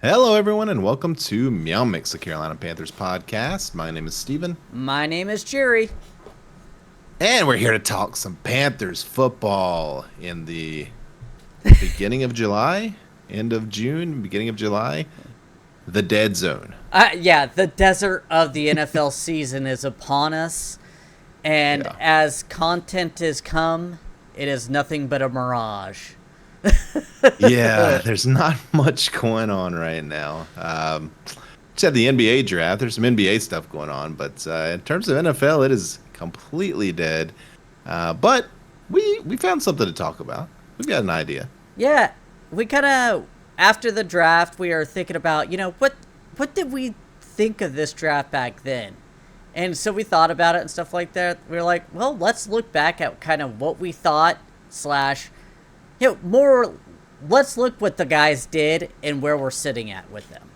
Hello, everyone, and welcome to MeowMix, the Carolina Panthers podcast. My name is Steven, My name is Jerry. and we're here to talk some Panthers football in the beginning of July, end of June, beginning of July, the dead zone. Yeah, the desert of the NFL season is upon us, and Yeah. as content has come, it is nothing but a mirage. Yeah, there's not much going on right now. Just had the NBA draft. There's some NBA stuff going on, but in terms of NFL, it is completely dead. But we found something to talk about. We've got an idea. Yeah, we kind of after the draft, we are thinking about what did we think of this draft back then, and so we thought about it and stuff like that. We were like, well, let's look back at kind of what we thought slash, more. Let's look what the guys did and where we're sitting at with them.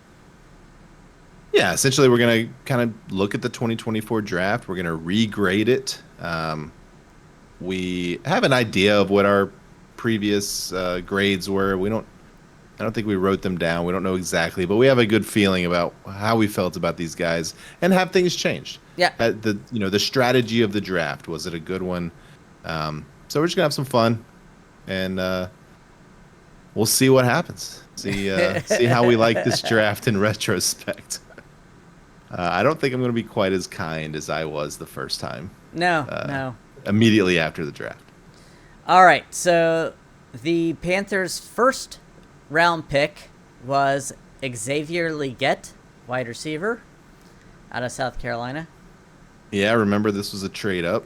Yeah, essentially, we're going to kind of look at the 2024 draft. We're going to regrade it. We have an idea of what our previous grades were. I don't think we wrote them down. We don't know exactly, but we have a good feeling about how we felt about these guys, and have things changed? Yeah. The strategy of the draft, was it a good one? So we're just gonna have some fun, and we'll see what happens. See how we like this draft in retrospect. I don't think I'm going to be quite as kind as I was the first time. No. Immediately after the draft. All right, so the Panthers' first round pick was Xavier Legette, wide receiver, out of South Carolina. Yeah, remember this was a trade up,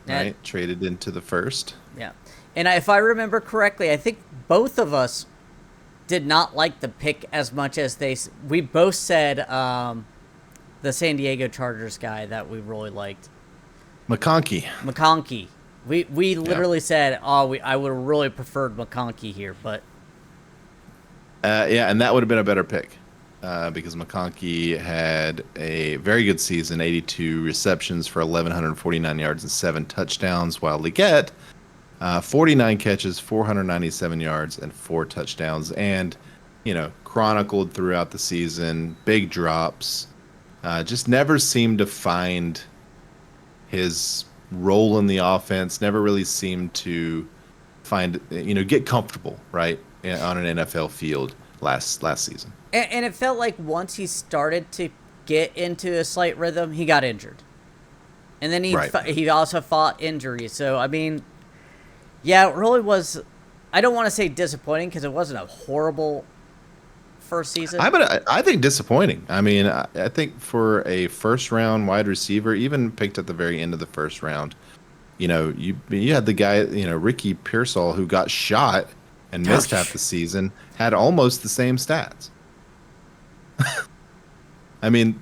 right? Yeah. Traded into the first. Yeah, and if I remember correctly, I think both of us did not like the pick as much as we both said the San Diego Chargers guy that we really liked. McConkey. We literally said, I would have really preferred McConkey here, but Yeah, and that would have been a better pick because McConkey had a very good season, 82 receptions for 1,149 yards and 7 touchdowns, while Legette, 49 catches, 497 yards, and 4 touchdowns, and, chronicled throughout the season, big drops, just never seemed to find his role in the offense, never really seemed to find, get comfortable, right, on an NFL field last season. And it felt like once he started to get into a slight rhythm, he got injured. And then he also fought injuries. So, I mean, yeah, it really was, I don't want to say disappointing because it wasn't a horrible first season. I think disappointing. I mean, I think for a first-round wide receiver, even picked at the very end of the first round, you had the guy, Ricky Pearsall, who got shot and missed half the season, had almost the same stats. I mean,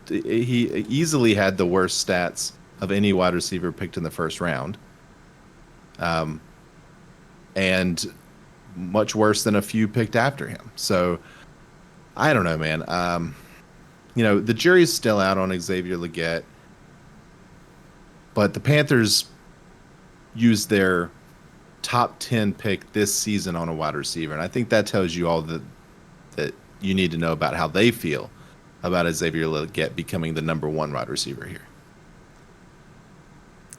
he easily had the worst stats of any wide receiver picked in the first round. And much worse than a few picked after him. So, I don't know, man. The jury's still out on Xavier Legette, but the Panthers used their top 10 pick this season on a wide receiver, and I think that tells you all that you need to know about how they feel about Xavier Legette becoming the number 1 wide receiver here.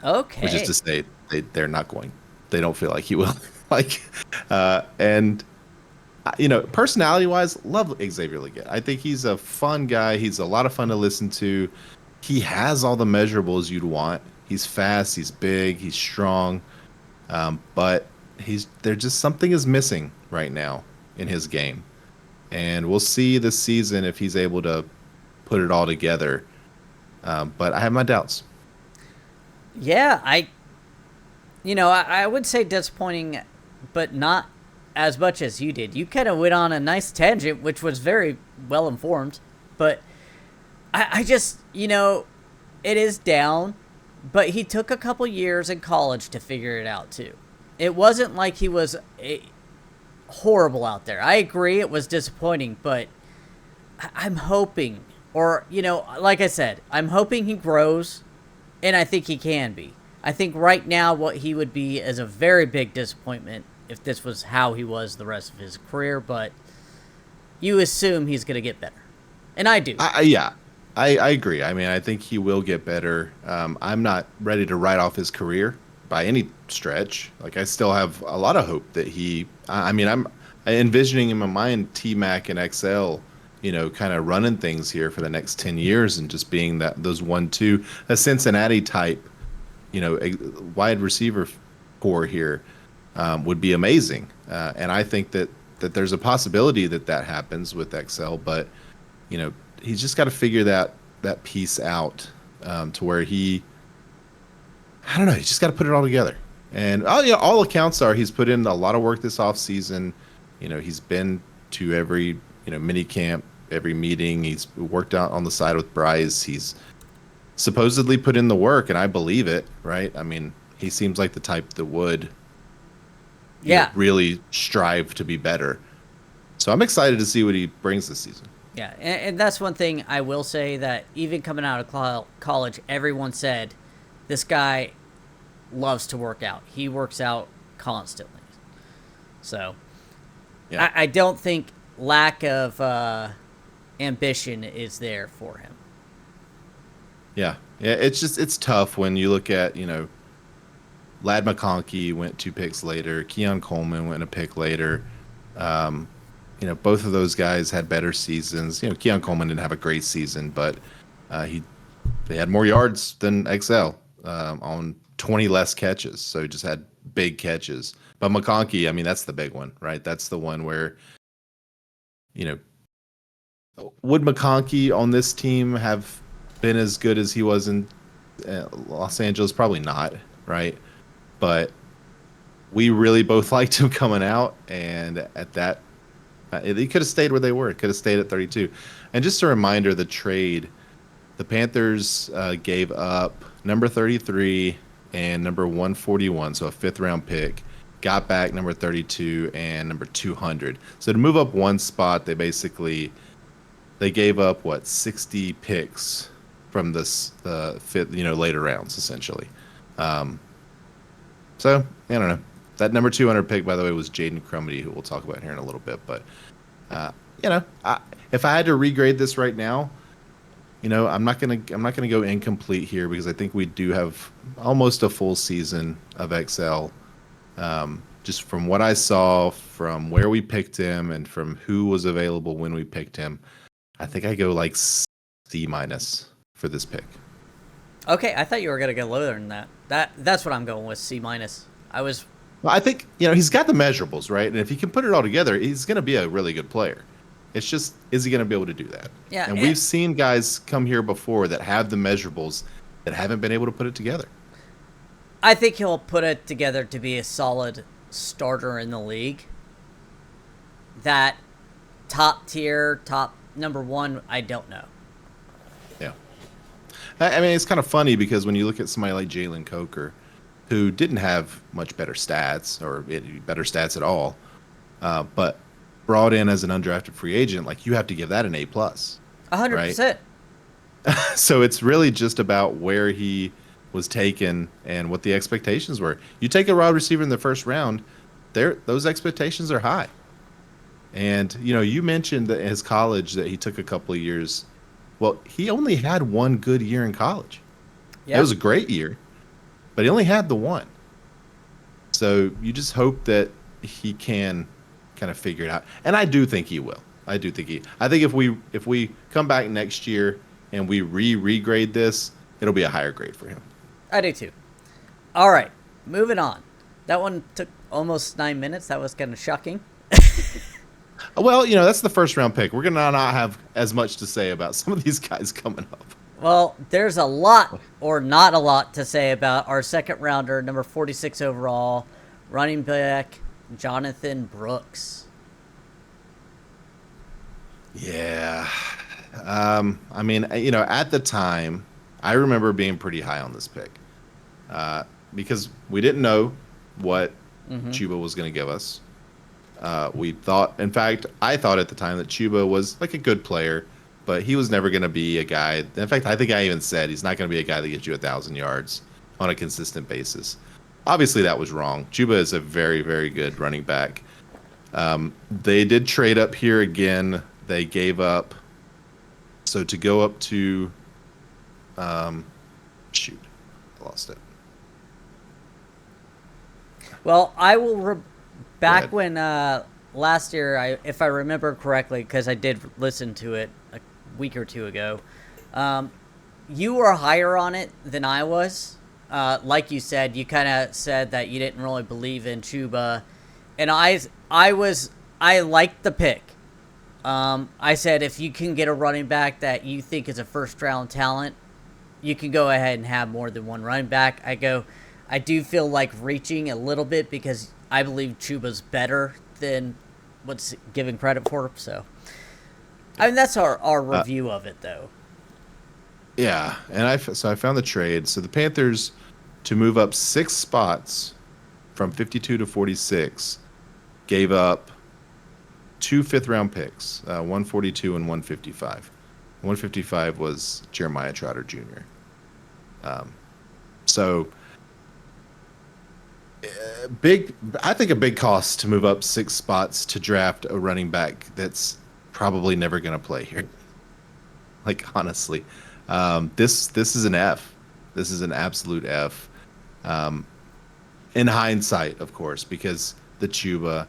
Okay. Which is to say, they're not going. They don't feel like he will. Personality-wise, love Xavier Legette. I think he's a fun guy. He's a lot of fun to listen to. He has all the measurables you'd want. He's fast. He's big. He's strong. But there's just something is missing right now in his game, and we'll see this season if he's able to put it all together. But I have my doubts. Yeah, I would say disappointing, but not as much as you did. You kind of went on a nice tangent, which was very well informed, but I just, it is down, but he took a couple years in college to figure it out too. It wasn't like he was horrible out there. I agree it was disappointing, but I'm hoping, or, like I said, I'm hoping he grows, and I think he can be. I think right now what he would be is a very big disappointment if this was how he was the rest of his career, but you assume he's going to get better. And I do. Yeah, I agree. I mean, I think he will get better. I'm not ready to write off his career by any stretch. Like, I still have a lot of hope that I mean, I'm envisioning in my mind T-Mac and XL, kind of running things here for the next 10 years and just being those 1-2, a Cincinnati type, a wide receiver core here would be amazing. And I think that there's a possibility that happens with XL, but he's just got to figure that piece out to where I don't know, he's just got to put it all together. And all accounts are he's put in a lot of work this off season. He's been to every mini camp, every meeting. He's worked out on the side with Bryce. He's supposedly put in the work, and I believe it. Right? I mean, he seems like the type that would really strive to be better. So I'm excited to see what he brings this season. Yeah, and that's one thing I will say, that even coming out of college, everyone said this guy loves to work out. He works out constantly. So yeah. I don't think lack of ambition is there for him. Yeah, it's tough when you look at, Ladd McConkey went 2 picks later. Keon Coleman went a pick later. Both of those guys had better seasons. Keon Coleman didn't have a great season, but they had more yards than XL on 20 less catches. So he just had big catches. But McConkey, I mean, that's the big one, right? That's the one where, would McConkey on this team have been as good as he was in Los Angeles? Probably not, right? But we really both liked him coming out, and at that, they could have stayed where they were. It could have stayed at 32. And just a reminder, the trade, the Panthers gave up number 33 and number 141, so a 5th-round pick, got back number 32 and number 200. So to move up one spot, they gave up 60 picks from the fifth, later rounds essentially. So I don't know. That number 200 pick, by the way, was Jaden Crumedy, who we'll talk about here in a little bit. But if I had to regrade this right now, I'm not gonna go incomplete here, because I think we do have almost a full season of XL. Just from what I saw, from where we picked him, and from who was available when we picked him, I think I go like C- for this pick. Okay, I thought you were gonna go lower than that. That's what I'm going with, C-. Well, I think, he's got the measurables, right? And if he can put it all together, he's going to be a really good player. It's just, is he going to be able to do that? Yeah. And we've seen guys come here before that have the measurables that haven't been able to put it together. I think he'll put it together to be a solid starter in the league. That top tier, top number 1, I don't know. Yeah. I mean, it's kind of funny, because when you look at somebody like Jalen Coker, who didn't have much better stats, or better stats at all, but brought in as an undrafted free agent, like, you have to give that an A+. 100%. Right? So it's really just about where he was taken and what the expectations were. You take a wide receiver in the first round, those expectations are high. And, you mentioned that in his college that he took a couple of years. Well, he only had one good year in college. Yep. It was a great year, but he only had the one. So you just hope that he can kind of figure it out. And I do think he will. I think if we come back next year and we regrade this, it'll be a higher grade for him. I do too. All right, moving on. That one took almost 9 minutes. That was kind of shocking. Well, that's the first round pick. We're going to not have as much to say about some of these guys coming up. Well, there's a lot, or not a lot, to say about our second rounder, number 46 overall, running back Jonathan Brooks. Yeah. I mean, at the time, I remember being pretty high on this pick, because we didn't know what Chuba was going to give us. We thought, in fact, I thought at the time that Chuba was like a good player, but he was never going to be a guy. In fact, I think I even said he's not going to be a guy that gets you 1,000 yards on a consistent basis. Obviously, that was wrong. Chuba is a very, very good running back. They did trade up here again they gave up. So to go up to, shoot, I lost it. Well, I will. Go Back ahead. when last year, if I remember correctly, because I did listen to it a week or two ago, you were higher on it than I was. Like you said, you kind of said that you didn't really believe in Chuba, and I liked the pick. I said if you can get a running back that you think is a first round talent, you can go ahead and have more than one running back. I do feel like reaching a little bit because I believe Chuba's better than what's given credit for. So, I mean, that's our review of it, though. Yeah, and so I found the trade. So the Panthers to move up 6 spots from 52 to 46 gave up 2 5th-round picks, 142 and 155. 155 was Jeremiah Trotter Jr. So big, I think a big cost to move up 6 spots to draft a running back that's probably never going to play here. Like honestly, this is an F. This is an absolute F. In hindsight, of course, because the Chuba,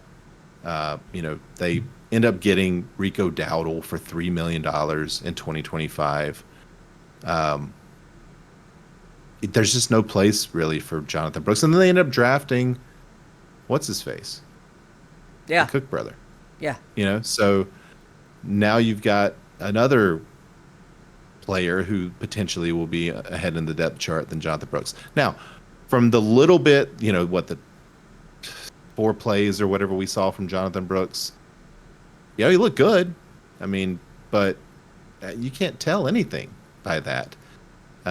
they end up getting Rico Dowdle for $3 million in 2025. There's just no place really for Jonathan Brooks, and then they end up drafting what's his face, Yeah, the Cook brother. yeah. So now you've got another player who potentially will be ahead in the depth chart than Jonathan Brooks. Now, from the little bit, what the 4 plays or whatever we saw from Jonathan Brooks, he looked good. I mean, but you can't tell anything by that.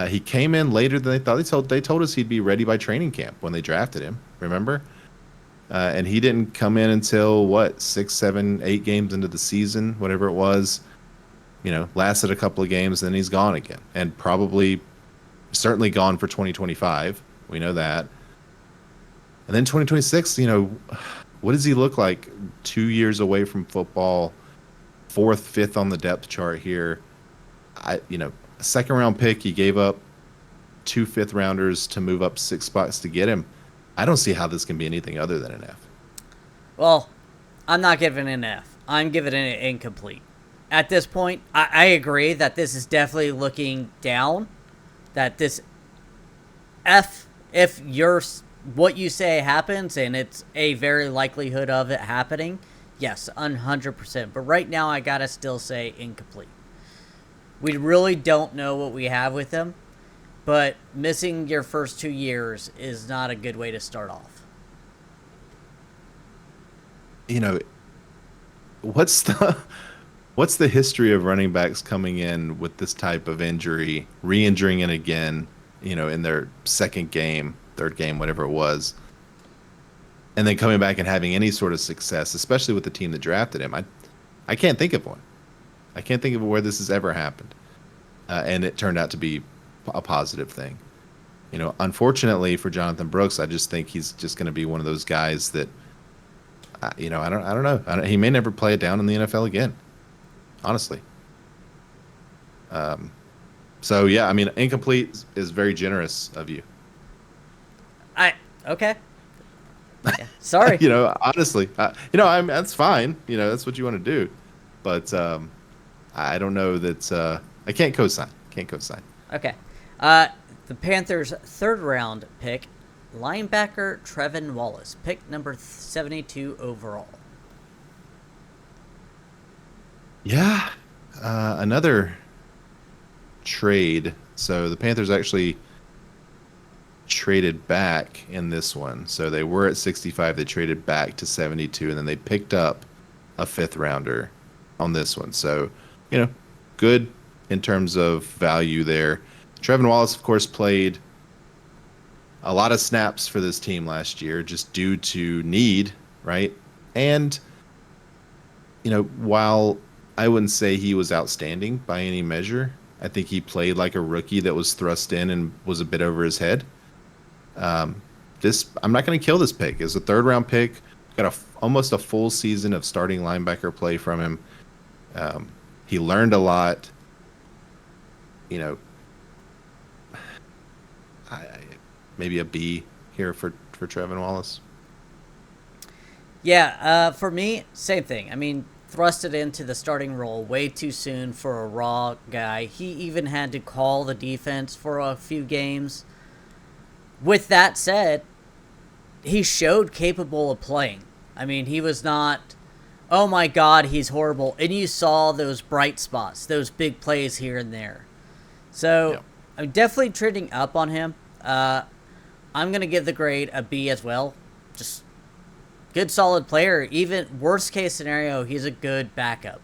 He came in later than they thought. They told us he'd be ready by training camp when they drafted him. Remember? And he didn't come in until 6, 7, 8 games into the season, whatever it was. Lasted a couple of games, then he's gone again, and certainly gone for 2025. We know that. And then 2026, what does he look like 2 years away from football, 4th, 5th on the depth chart here? A 2nd-round pick, he gave up 2 5th-rounders to move up 6 spots to get him. I don't see how this can be anything other than an F. Well, I'm not giving it an F. I'm giving it an incomplete. At this point, I agree that this is definitely looking down. That this F, if what you say happens, and it's a very likelihood of it happening, yes, 100%. But right now, I gotta still say incomplete. We really don't know what we have with him, but missing your first 2 years is not a good way to start off. What's the history of running backs coming in with this type of injury, re-injuring it again, in their 2nd game, 3rd game, whatever it was, and then coming back and having any sort of success, especially with the team that drafted him? I can't think of one. I can't think of where this has ever happened. And it turned out to be a positive thing. Unfortunately for Jonathan Brooks, I just think he's just going to be one of those guys that, I don't know. He may never play it down in the NFL again. Honestly. So yeah, I mean, incomplete is very generous of you. Okay. Yeah, sorry. Honestly, that's fine. That's what you want to do. But I don't know that I can't co-sign. Okay. The Panthers' 3rd round pick, linebacker Trevin Wallace, pick number 72 overall. Yeah, another trade. So the Panthers actually traded back in this one. So they were at 65. They traded back to 72, and then they picked up a 5th-rounder on this one. So, good in terms of value there. Trevin Wallace, of course, played a lot of snaps for this team last year just due to need, right? And, while I wouldn't say he was outstanding by any measure, I think he played like a rookie that was thrust in and was a bit over his head. I'm not going to kill this pick. It's a 3rd-round pick. Got almost a full season of starting linebacker play from him. He learned a lot. You know, maybe a B here for Trevin Wallace. Yeah, for me, same thing. I mean, thrusted into the starting role way too soon for a raw guy. He even had to call the defense for a few games. With that said, he showed capable of playing. I mean, he was not, oh my god, he's horrible. And you saw those bright spots, those big plays here and there. So Yeah. I'm definitely trending up on him. I'm going to give the grade a B as well. Just good, solid player. Even worst case scenario, he's a good backup.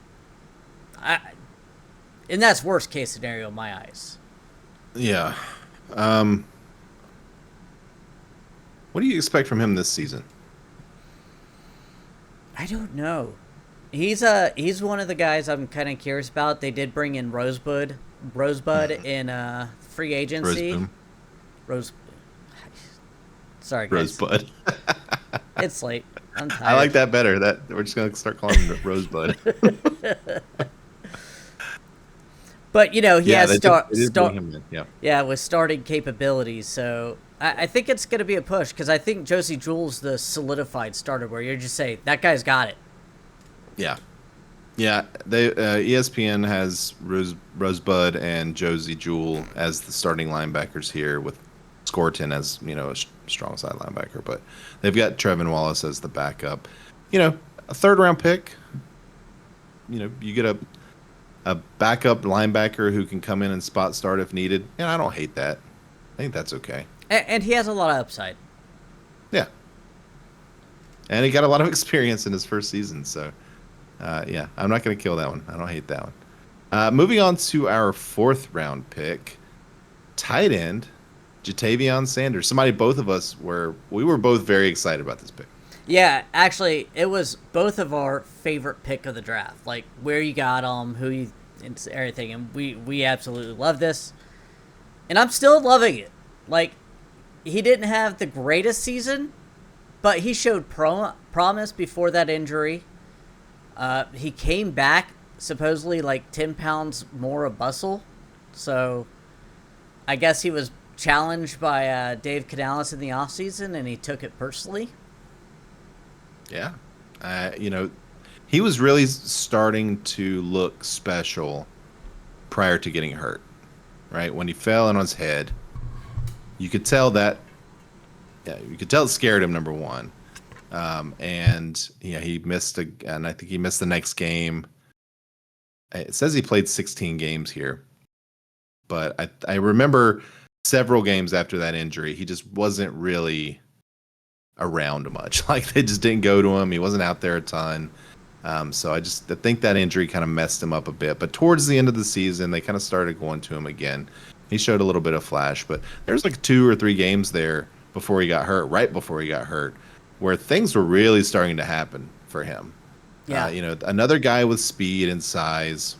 And that's worst case scenario in my eyes. Yeah. What do you expect from him this season? I don't know. He's one of the guys I'm kind of curious about. They did bring in Rosebud in free agency. Roseboom. Rose. Sorry, guys. Rosebud. It's late. I'm tired. I like that better. That we're just gonna start calling him Rosebud. But he has with starting capabilities. So I think it's going to be a push because I think Josie Jewell's the solidified starter where you're just saying that guy's got it. Yeah. Yeah, they ESPN has Rosebud and Josie Jewell as the starting linebackers here, with Scorton as a strong side linebacker. But they've got Trevin Wallace as the backup. A third round pick. You get a backup linebacker who can come in and spot start if needed. And I don't hate that. I think that's okay. And he has a lot of upside. Yeah. And he got a lot of experience in his first season, so. Yeah, I'm not going to kill that one. I don't hate that one. Moving on to our fourth round pick, tight end, Jatavion Sanders. Somebody both of us were both very excited about this pick. Yeah, actually, it was both of our favorite pick of the draft. Like where you got him, and everything, and we absolutely love this, and I'm still loving it. Like he didn't have the greatest season, but he showed promise before that injury. He came back supposedly like 10 pounds more of muscle. So I guess he was challenged by Dave Canales in the offseason, and he took it personally. Yeah. He was really starting to look special prior to getting hurt, right? When he fell in on his head, you could tell it scared him, number one. He missed and I think he missed the next game. It says he played 16 games here, but I remember several games after that injury, he just wasn't really around much. Like they just didn't go to him. He wasn't out there a ton. So I think that injury kind of messed him up a bit, but towards the end of the season, they kind of started going to him again. He showed a little bit of flash, but there's like 2 or 3 games there right before he got hurt, where things were really starting to happen for him. Yeah. Another guy with speed and size.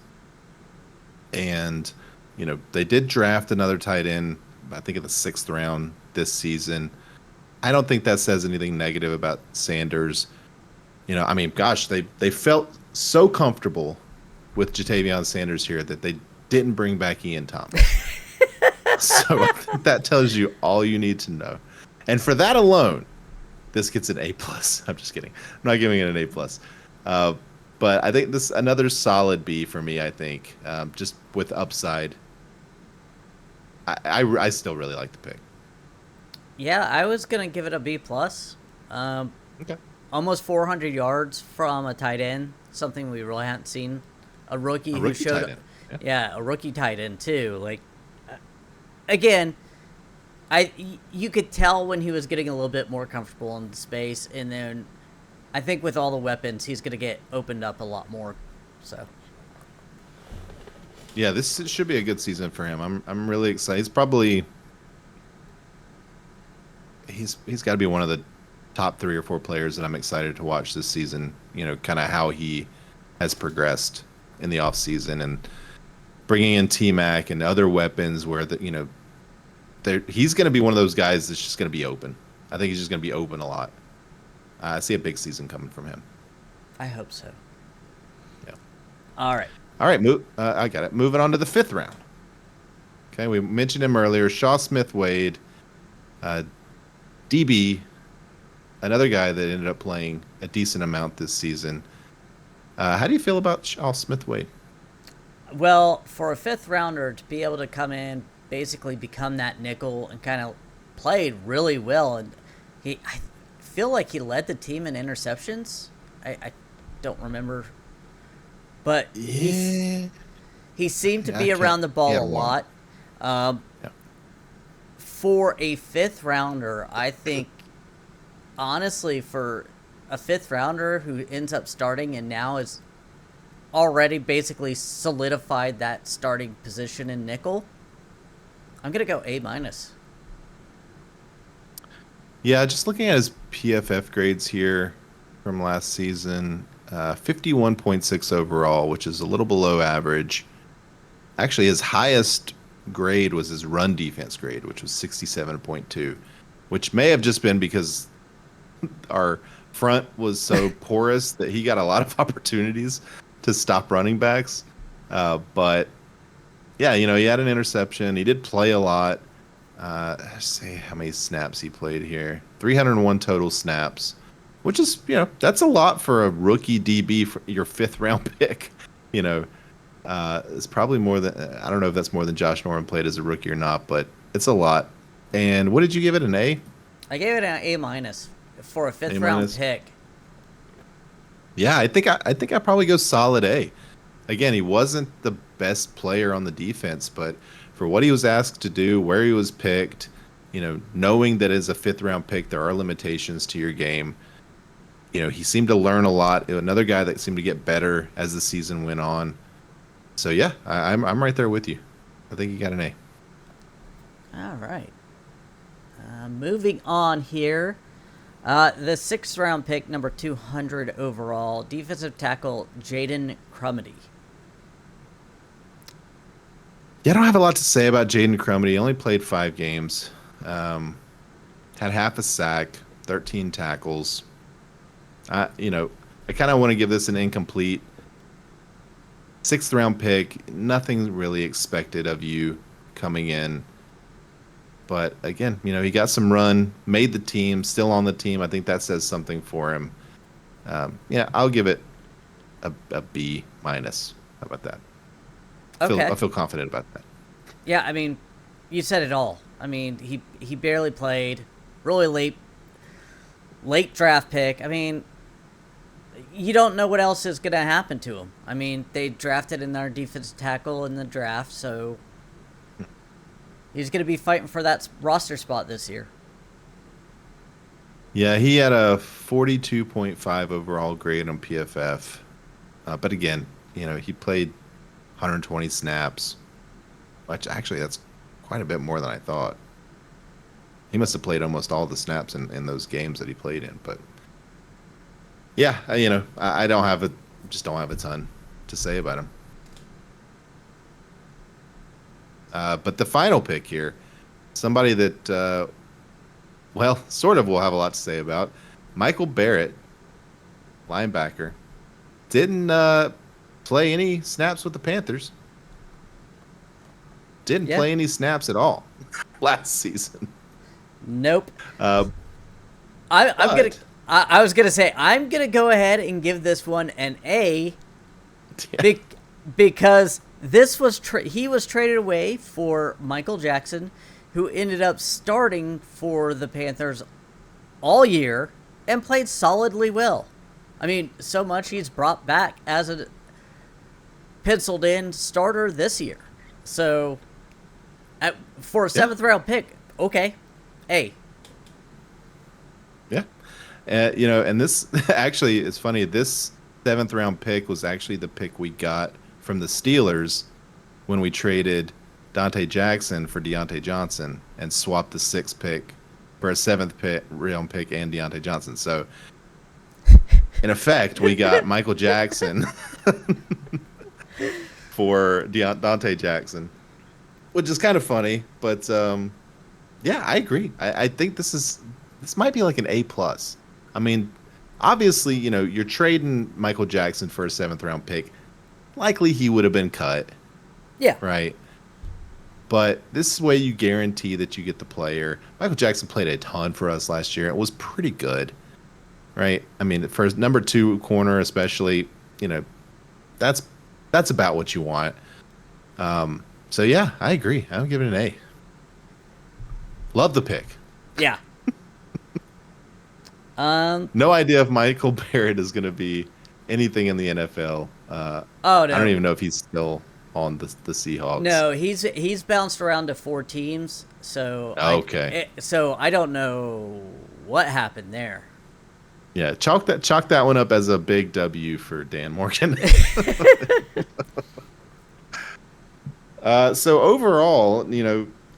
And, they did draft another tight end, I think in the 6th round this season. I don't think that says anything negative about Sanders. They felt so comfortable with Jatavion Sanders here that they didn't bring back Ian Thomas. So I think that tells you all you need to know. And for that alone, this gets an A+. I'm just kidding. I'm not giving it an A+. But I think this another solid B for me, I think. Just with upside. I still really like the pick. Yeah, I was going to give it a B+. Okay. Almost 400 yards from a tight end, something we really hadn't seen. A rookie who showed tight end. Yeah, a rookie tight end too. Like again, you could tell when he was getting a little bit more comfortable in space, and then I think with all the weapons, he's going to get opened up a lot more. So, yeah, this should be a good season for him. I'm really excited. He's got to be one of the top 3 or 4 players that I'm excited to watch this season. Kind of how he has progressed in the off season and bringing in T-Mac and other weapons where he's going to be one of those guys that's just going to be open. I think he's just going to be open a lot. I see a big season coming from him. I hope so. Yeah. All right. All right, I got it. Moving on to the fifth round. Okay, we mentioned him earlier. Shaw Smith Wade, uh, DB, another guy that ended up playing a decent amount this season. How do you feel about Shaw Smith Wade? Well, for a fifth rounder to be able to come in, basically become that nickel, and kind of played really well, and I feel like he led the team in interceptions. I don't remember, but Yeah, he seemed to I be can't. around the He ball had a one. lot. Um, Yeah. for a fifth rounder, I think honestly, for a fifth rounder who ends up starting and now is already basically solidified that starting position in nickel, I'm gonna go A minus. Yeah, just looking at his PFF grades here from last season, 51.6 overall, which is a little below average. Actually, his highest grade was his run defense grade, which was 67.2, which may have just been because our front was so porous that he got a lot of opportunities to stop running backs. But yeah, he had an interception. He did play a lot. Let's see how many snaps he played here. 301 total snaps, which is, that's a lot for a rookie DB for your fifth round pick. You know, it's probably more than, I don't know if that's more than Josh Norman played as a rookie or not, but it's a lot. And what did you give it, an A? I gave it an A minus for a fifth A round minus? pick. Yeah, I think I probably go solid A. Again, he wasn't the best player on the defense, but for what he was asked to do, where he was picked, knowing that as a fifth round pick there are limitations to your game, he seemed to learn a lot. Another guy that seemed to get better as the season went on. So yeah, I'm right there with you. I think he got an A. All right. Moving on here. The sixth round pick, number 200 overall, defensive tackle Jaden Crumedy. Yeah, I don't have a lot to say about Jaden Crumedy. He only played 5 games. Had half a sack, 13 tackles. I kind of want to give this an incomplete. Sixth round pick, nothing really expected of you coming in. But again, he got some run, made the team, still on the team. I think that says something for him. Yeah, I'll give it a B minus. How about that? Okay. I feel confident about that. Yeah, I mean, you said it all. I mean, he barely played, really late draft pick. I mean, you don't know what else is going to happen to him. I mean, they drafted in their defensive tackle in the draft, so he's going to be fighting for that roster spot this year. Yeah, he had a 42.5 overall grade on PFF. But again, he played 120 snaps, which actually that's quite a bit more than I thought. He must have played almost all the snaps in those games that he played in. But yeah, I don't have just don't have a ton to say about him. But the final pick here, somebody that, well, sort of will have a lot to say about, Michael Barrett, linebacker, didn't play any snaps with the Panthers. Didn't Yeah. play any snaps at all last season. Nope. Uh, I'm gonna. but I was gonna say I'm gonna go ahead and give this one an A, yeah, because he was traded away for Michael Jackson, who ended up starting for the Panthers all year and played solidly well. I mean, so much he's brought back as a penciled in starter this year. So, for a seventh round pick, okay, A. yeah. And this actually is funny. This seventh round pick was actually the pick we got from the Steelers when we traded Dante Jackson for Deontay Johnson and swapped the sixth pick for a seventh round pick and Deontay Johnson. So, in effect, we got Michael Jackson for Dante Jackson, which is kind of funny. But yeah, I agree. I think this might be like an A plus. I mean, obviously, you're trading Michael Jackson for a seventh round pick. likely he would have been cut, Yeah. right? But this way you guarantee that you get the player. Michael Jackson played a ton for us last year. It was pretty good, right? I mean, for number 2 corner, especially, that's about what you want. So yeah, I agree. I'll give it an A. Love the pick. Yeah. No idea if Michael Barrett is going to be anything in the NFL. Oh no. I don't even know if he's still on the Seahawks. No, he's bounced around to 4 teams, so okay. So I don't know what happened there. Yeah, chalk that one up as a big W for Dan Morgan. So overall,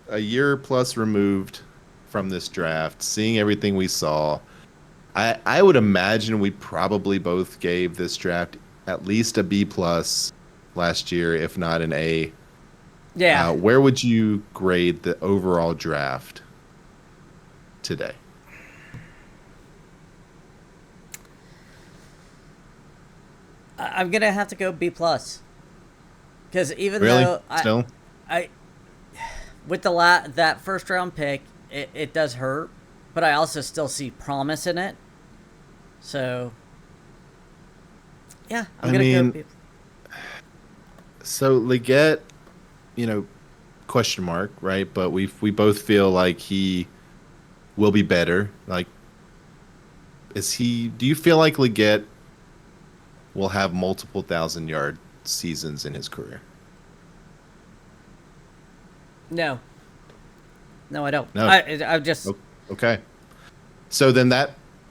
a year plus removed from this draft, seeing everything we saw, I would imagine we probably both gave this draft at least a B plus last year, if not an A. Yeah. Where would you grade the overall draft today? I'm gonna have to go B plus, because even Really? though I with that first round pick, it does hurt, but I also still see promise in it. So yeah, I'm gonna go B. So Leggett, question mark, right? But we both feel like he will be better. Like, do you feel like Leggett will have multiple 1,000-yard seasons in his career? No, I don't. No. I just okay. So then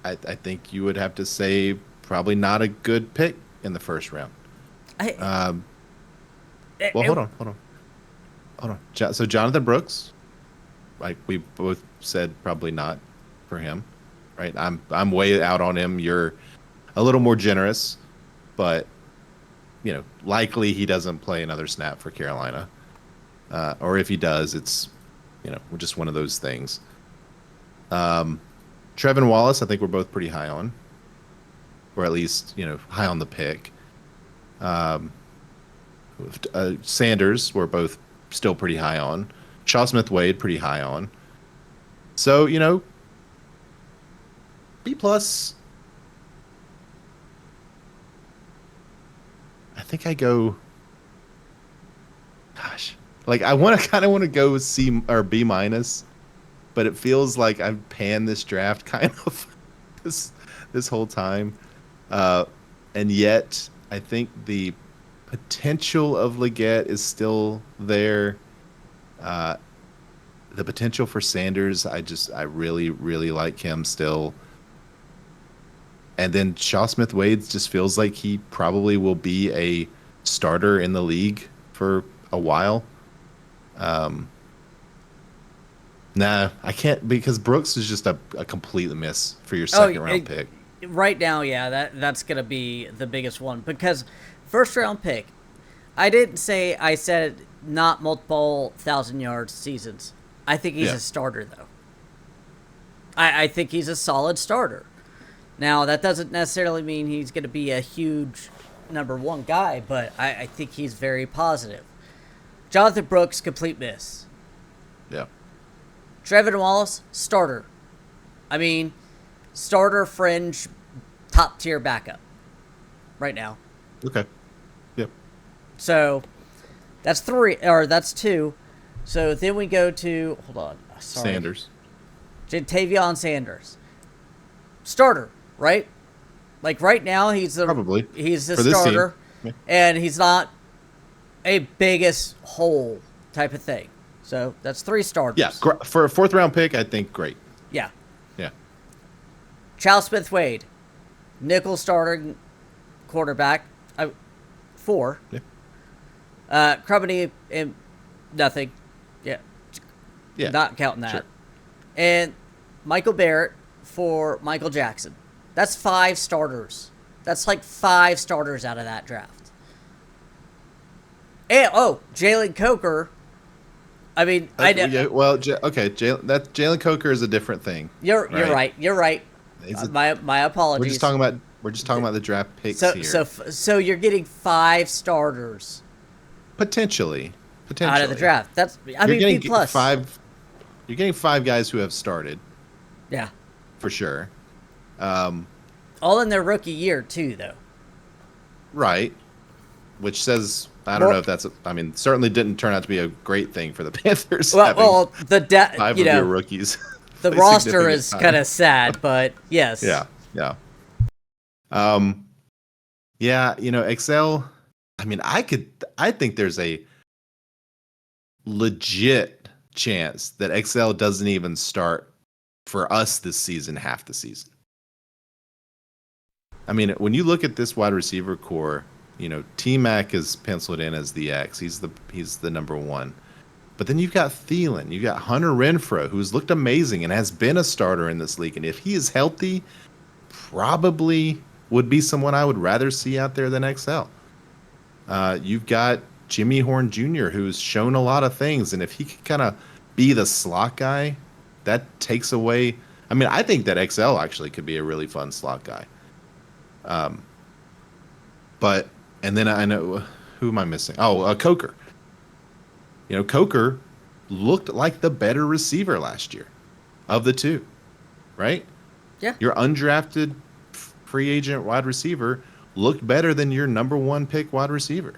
I think you would have to say probably not a good pick in the first round. Hold on. So Jonathan Brooks, like we both said, probably not for him, right? I'm way out on him. You're a little more generous, but likely he doesn't play another snap for Carolina, or if he does, it's just one of those things. Trevin Wallace, I think we're both pretty high on, or at least high on the pick. Sanders, we're both still pretty high on. Shaw Smith-Wade, pretty high on. So, B plus. I think I go. Gosh, like I kind of want to go C or B minus, but it feels like I've panned this draft kind of this whole time, and yet I think the potential of Leggett is still there. The potential for Sanders, I really, really like him still. And then Shaw Smith-Wade just feels like he probably will be a starter in the league for a while. Nah, I can't, because Brooks is just a complete miss for your second round pick. Right now, yeah, that's gonna be the biggest one, because first round pick, I said not multiple 1,000-yard seasons. I think he's a starter, though. I think he's a solid starter. Now, that doesn't necessarily mean he's going to be a huge number 1 guy, but I think he's very positive. Jonathan Brooks, complete miss. Yeah. Trevin Wallace, starter. I mean, starter, fringe, top-tier backup right now. Okay. Yep. So, that's 2. So, then we go to, hold on, sorry. Sanders. Jatavion Sanders. Starter, right? Like, right now, he's the starter, and he's not a biggest hole type of thing. So, that's 3 starters. Yeah, for a 4th round pick, I think great. Yeah. Yeah. Shaw Smith-Wade, nickel starting quarterback, 4. Yeah. Crummy, nothing. Yeah. Not counting that. Sure. And Michael Barrett for Michael Jackson. That's 5 starters. That's like 5 starters out of that draft. And, Jalen Coker. I mean, I know. Yeah, well, Jalen Coker is a different thing. You're right. My apologies. We're just talking about We're just talking about the draft picks So here. so you're getting 5 starters Potentially. out of the draft. That's I mean B plus. You're getting 5 guys who have started Yeah. for sure. All in their rookie year too, though. Right. Which says I don't know if that's. Certainly didn't turn out to be a great thing for the Panthers. Well, five of your rookies. The play roster is significant kind time. of sad, but yes. Yeah. Yeah. Excel. I think there's a legit chance that Excel doesn't even start for us this season, half the season. I mean, when you look at this wide receiver core, T-Mac is penciled in as the X. He's the number one. But then you've got Thielen. You've got Hunter Renfrow, who's looked amazing and has been a starter in this league. And if he is healthy, probably would be someone I would rather see out there than XL. You've got Jimmy Horn Jr., who's shown a lot of things. And if he could kind of be the slot guy, that takes away. I think that XL actually could be a really fun slot guy. And then I know, who am I missing? Oh, Coker. Coker looked like the better receiver last year of the two, right? Yeah. Your undrafted free agent wide receiver looked better than your number 1 pick wide receiver.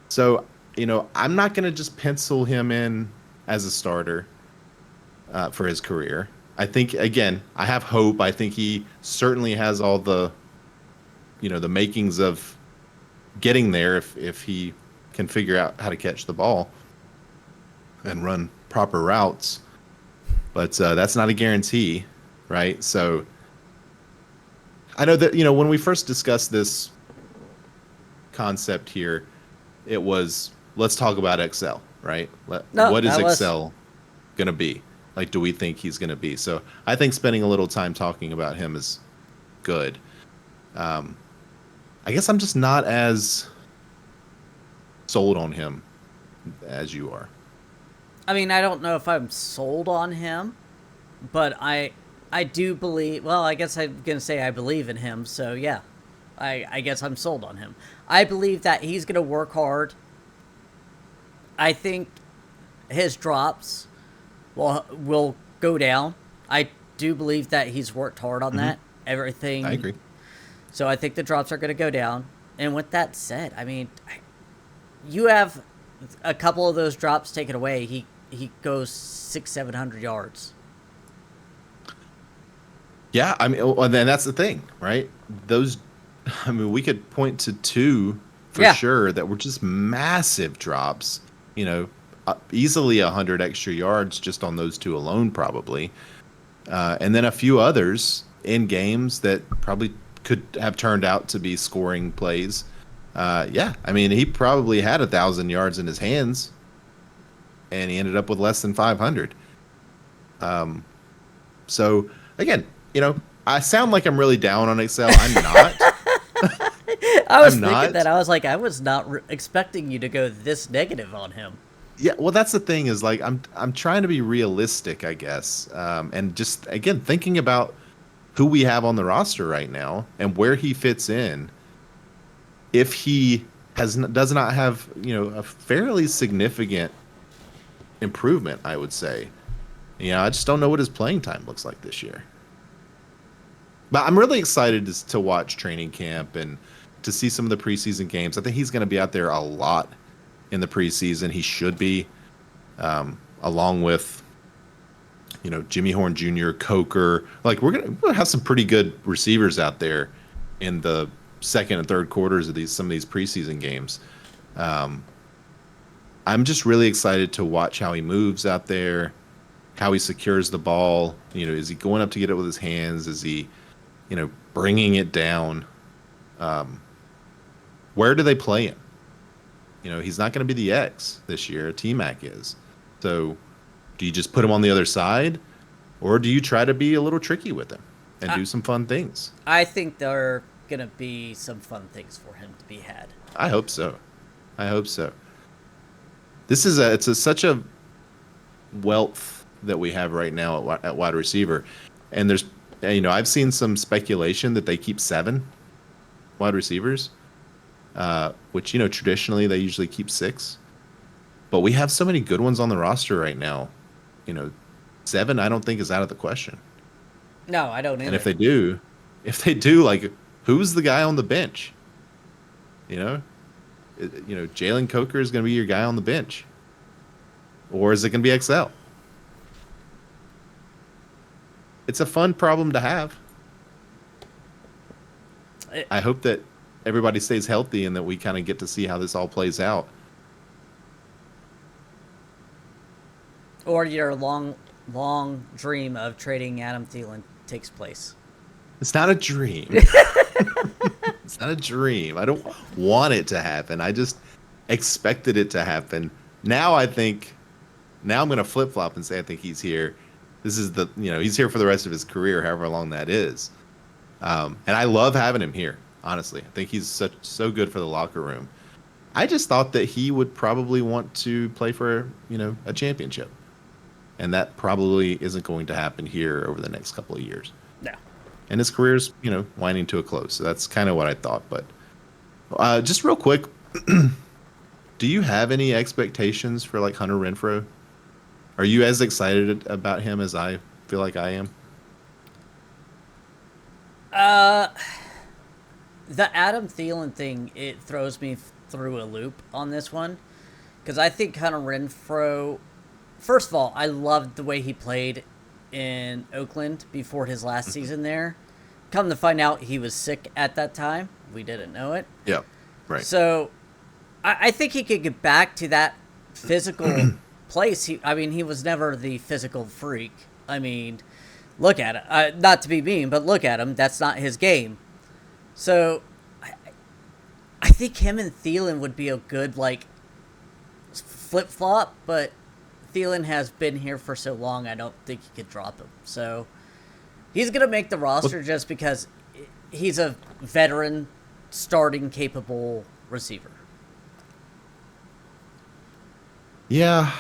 So, I'm not going to just pencil him in as a starter for his career. I think, again, I have hope. I think he certainly has all the, the makings of getting there if he can figure out how to catch the ball and run proper routes. But that's not a guarantee, right? So I know that, when we first discussed this concept here, it was, let's talk about Excel, right? What is Excel going to be? Like, do we think he's going to be? So I think spending a little time talking about him is good. I guess I'm just not as sold on him as you are. I don't know if I'm sold on him, but I do believe. Well, I guess I'm gonna say I believe in him. So yeah, I guess I'm sold on him. I believe that he's gonna work hard. I think his drops will go down. I do believe that he's worked hard on that. Everything. I agree. So I think the drops are going to go down. And with that said, you have a couple of those drops taken away. He goes 600-700 yards. Yeah, and that's the thing, right? We could point to 2 for sure that were just massive drops. Easily 100 extra yards just on those 2 alone, probably. And then a few others in games that probably could have turned out to be scoring plays. He probably had 1,000 yards in his hands, and he ended up with less than 500. So again, I sound like I'm really down on Excel. I'm not. I was thinking that. I was like, I was not expecting you to go this negative on him. Yeah, well, that's the thing is, like, I'm trying to be realistic, I guess, and just again thinking about who we have on the roster right now and where he fits in. If he does not have a fairly significant improvement, I would say. I just don't know what his playing time looks like this year. But I'm really excited to watch training camp and to see some of the preseason games. I think he's going to be out there a lot in the preseason. He should be, along with, Jimmy Horn Jr., Coker. Like, we're gonna have some pretty good receivers out there in the second and third quarters of some of these preseason games. I'm just really excited to watch how he moves out there, how he secures the ball. Is he going up to get it with his hands? Is he, bringing it down? Where do they play him? He's not going to be the X this year. T-Mac is. So do you just put him on the other side, or do you try to be a little tricky with him and do some fun things? I think there are going to be some fun things for him to be had. I hope so. This is such a wealth that we have right now at wide receiver, and there's I've seen some speculation that they keep 7 wide receivers, which traditionally they usually keep 6. But we have so many good ones on the roster right now. You know, 7 I don't think is out of the question. No, I don't And either. if they do, like, who's the guy on the bench? You know, Jalen Coker is going to be your guy on the bench, or is it going to be XL? It's a fun problem to have. I hope that everybody stays healthy and that we kind of get to see how this all plays out. Or your long dream of trading Adam Thielen takes place. It's not a dream. It's not a dream. I don't want it to happen. I just expected it to happen. Now I'm going to flip flop and say I think he's here. This is he's here for the rest of his career, however long that is. And I love having him here. Honestly, I think he's so good for the locker room. I just thought that he would probably want to play for a championship, and that probably isn't going to happen here over the next couple of years. No. And his career's winding to a close, so that's kind of what I thought. But just real quick, do you have any expectations for like Hunter Renfrow? Are you as excited about him as I feel like I am? The Adam Thielen thing, it throws me through a loop on this one. Because I think Hunter Renfrow, first of all, I loved the way he played in Oakland before his last season there. Come to find out, he was sick at that time. We didn't know it. Yeah, right. So I think he could get back to that physical place. He was never the physical freak. I mean, look at it. Not to be mean, but look at him. That's not his game. So I think him and Thielen would be a good, like, flip-flop, but Thielen has been here for so long, I don't think you could drop him. So he's going to make the roster just because he's a veteran, starting capable receiver. Yeah,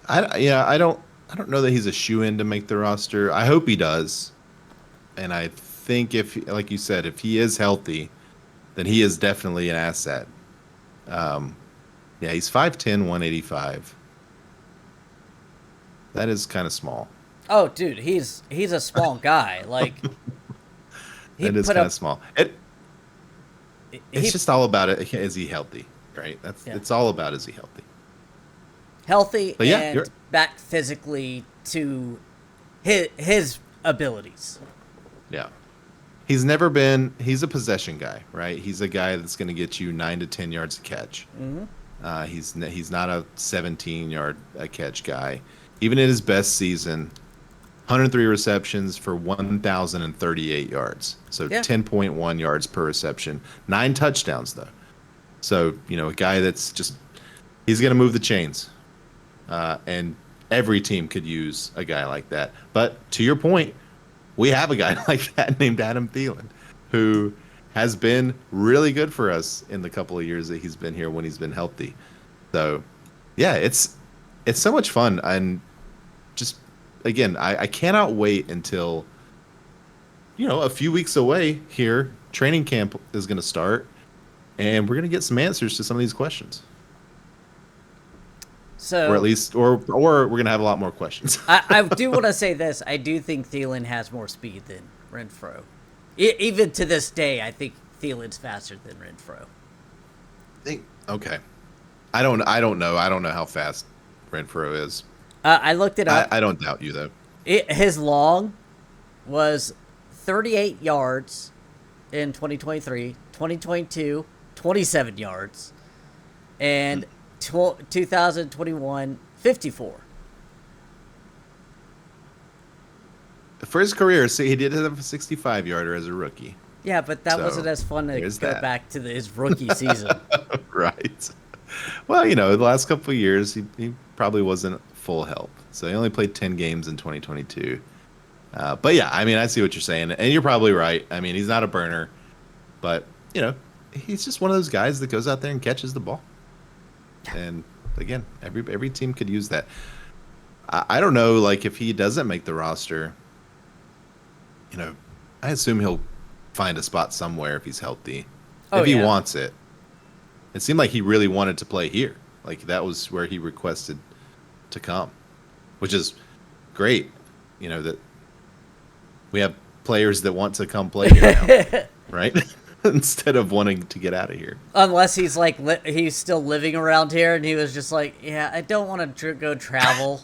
I don't know that he's a shoe-in to make the roster. I hope he does. And I think if, like you said, if he is healthy, then he is definitely an asset. Yeah, he's 5'10", 185. That is kind of small. Oh, dude, he's a small guy. Like, That is kind of small. It's just all about it. Is he healthy? Right. It's all about, is he healthy? Healthy But yeah, and back physically to his abilities. Yeah. He's a possession guy, right? He's a guy that's going to get you 9 to 10 yards a catch. Mm-hmm. He's not a 17-yard a catch guy. Even in his best season, 103 receptions for 1,038 yards. So 10.1 yards per reception. 9 touchdowns, though. So, a guy that's he's going to move the chains. And every team could use a guy like that. But to your point, we have a guy like that named Adam Thielen, who has been really good for us in the couple of years that he's been here when he's been healthy. So, yeah, it's so much fun. And just, again, I cannot wait until, a few weeks away here, training camp is going to start, and we're going to get some answers to some of these questions. So, or at least, or we're going to have a lot more questions. I do want to say this. I do think Thielen has more speed than Renfrow. Even to this day, I think Thielen's faster than Renfrow. Okay. I don't know. I don't know how fast Renfrow is. I looked it up. I don't doubt you, though. His long was 38 yards in 2023, 2022, 27 yards, and 2021, 54. For his career, he did have a 65-yarder as a rookie. Yeah, but that wasn't as fun to go back to his rookie season. Right. Well, the last couple of years, he probably wasn't full health. So he only played 10 games in 2022. But yeah, I see what you're saying. And you're probably right. He's not a burner. But, he's just one of those guys that goes out there and catches the ball. And again, every team could use that. I don't know, like, if he doesn't make the roster, you know, I assume he'll find a spot somewhere if he's healthy, Oh if he yeah. wants it. It seemed like he really wanted to play here. Like that was where he requested to come, which is great. You know that we have players that want to come play here now, right? Instead of wanting to get out of here. Unless he's like he's still living around here, and he was just like, yeah, I don't want to go travel.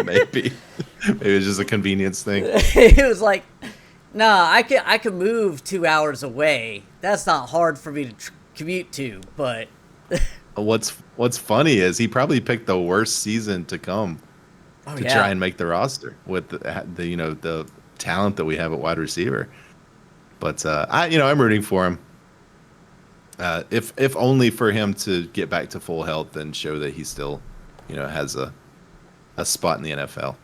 Maybe it's just a convenience thing. He was like, nah, I can move 2 hours away. That's not hard for me to commute to, but What's funny is he probably picked the worst season to come to try and make the roster with the you know the talent that we have at wide receiver. But I'm rooting for him. If only for him to get back to full health and show that he still, has a spot in the NFL.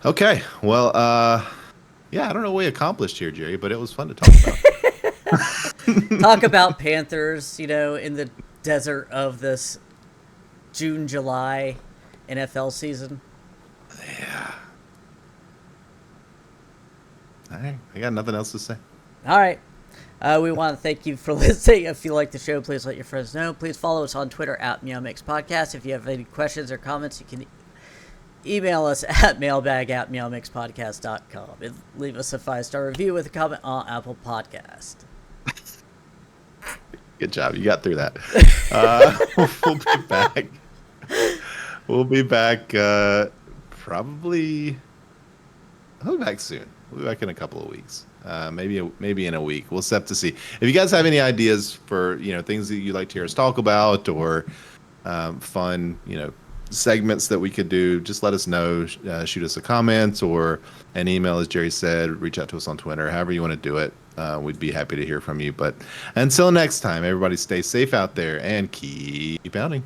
Okay, well, yeah, I don't know what we accomplished here, Jerry, but it was fun to talk about. Talk about Panthers, in the desert of this June, July NFL season. Yeah. All right, I got nothing else to say. All right. We want to thank you for listening. If you like the show, please let your friends know. Please follow us on Twitter at MeowMix Podcast. If you have any questions or comments, you can email us at mailbag@meowmixpodcast.com and leave us a 5-star review with a comment on Apple Podcast. Good job. You got through that. We'll be back. We'll be back probably. I'll be back soon. We'll be back in a couple of weeks. Maybe in a week. We'll have to see. If you guys have any ideas for things that you'd like to hear us talk about or fun segments that we could do, just let us know. Shoot us a comment or an email, as Jerry said. Reach out to us on Twitter. However you want to do it. We'd be happy to hear from you. But until next time, everybody stay safe out there and keep pounding.